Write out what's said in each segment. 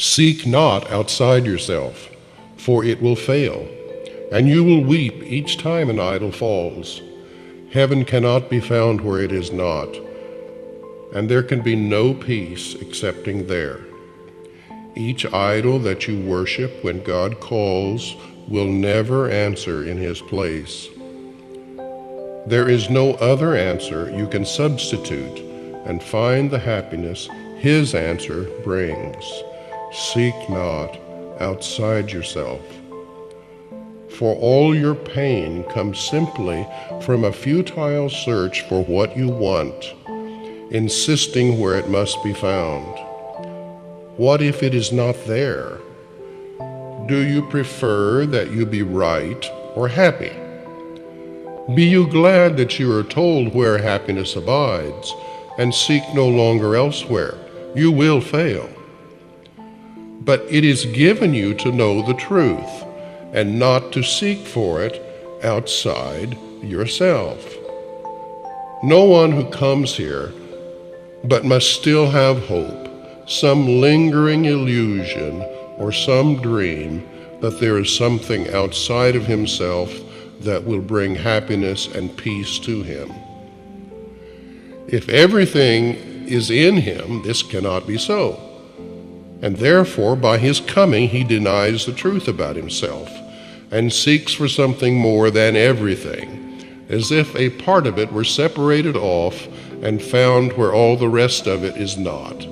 Seek not outside yourself, for it will fail, and you will weep each time an idol falls. Heaven cannot be found where it is not, and there can be no peace excepting there. Each idol that you worship when God calls will never answer in his place. There is no other answer you can substitute and find the happiness his answer brings. Seek not outside yourself. For all your pain comes simply from a futile search for what you want, insisting where it must be found. What if it is not there? Do you prefer that you be right or happy? Be you glad that you are told where happiness abides, and seek no longer elsewhere. You will fail. But it is given you to know the truth, and not to seek for it outside yourself. No one who comes here but must still have hope, some lingering illusion or some dream that there is something outside of himself that will bring happiness and peace to him. If everything is in him, this cannot be so. And therefore, by his coming, he denies the truth about himself and seeks for something more than everything, as if a part of it were separated off and found where all the rest of it is not.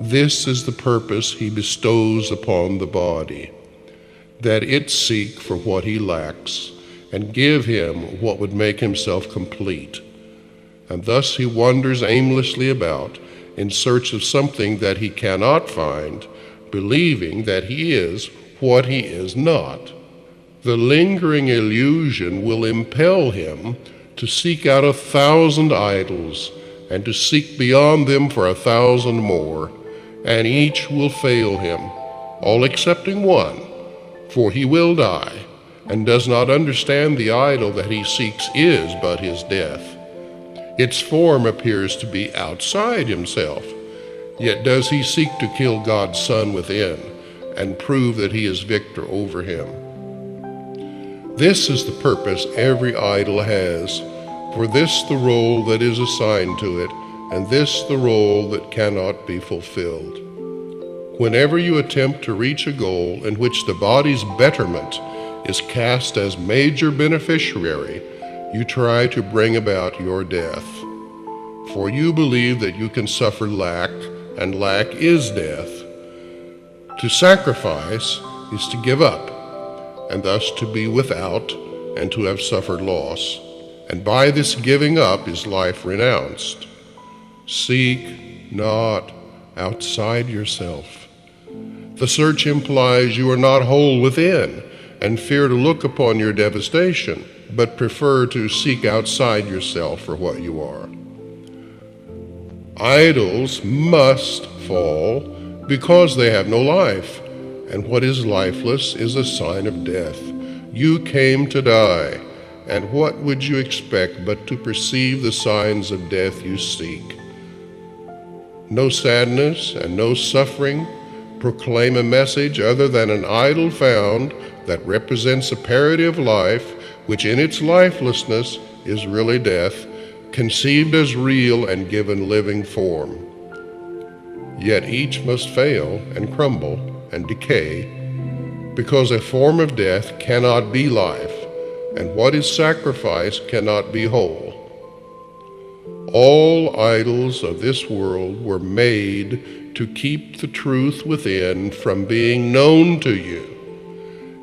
This is the purpose he bestows upon the body, that it seek for what he lacks and give him what would make himself complete. And thus he wanders aimlessly about in search of something that he cannot find, believing that he is what he is not. The lingering illusion will impel him to seek out 1,000 idols and to seek beyond them for 1,000 more, and each will fail him, all excepting one, for he will die, and does not understand the idol that he seeks is but his death. Its form appears to be outside himself, yet does he seek to kill God's Son within and prove that he is victor over him. This is the purpose every idol has, for this the role that is assigned to it, and this the role that cannot be fulfilled. Whenever you attempt to reach a goal in which the body's betterment is cast as major beneficiary, you try to bring about your death. For you believe that you can suffer lack, and lack is death. To sacrifice is to give up, and thus to be without and to have suffered loss. And by this giving up is life renounced. Seek not outside yourself. The search implies you are not whole within, and fear to look upon your devastation, but prefer to seek outside yourself for what you are. Idols must fall because they have no life, and what is lifeless is a sign of death. You came to die, and what would you expect but to perceive the signs of death you seek? No sadness and no suffering proclaim a message other than an idol found that represents a parody of life, which in its lifelessness is really death, conceived as real and given living form. Yet each must fail and crumble and decay, because a form of death cannot be life, and what is sacrificed cannot be whole. All idols of this world were made to keep the truth within from being known to you,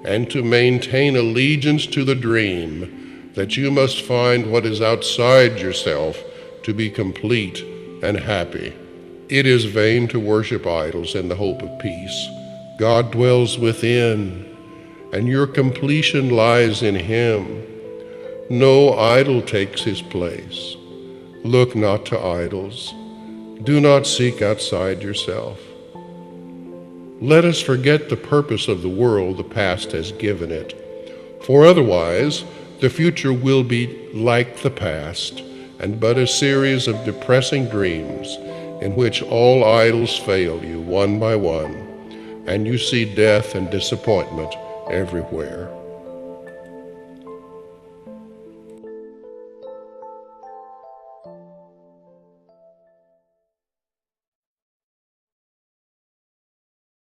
and to maintain allegiance to the dream that you must find what is outside yourself to be complete and happy. It is vain to worship idols in the hope of peace. God dwells within, and your completion lies in him. No idol takes his place. Look not to idols. Do not seek outside yourself. Let us forget the purpose of the world the past has given it, for otherwise the future will be like the past, and but a series of depressing dreams in which all idols fail you one by one, and you see death and disappointment everywhere.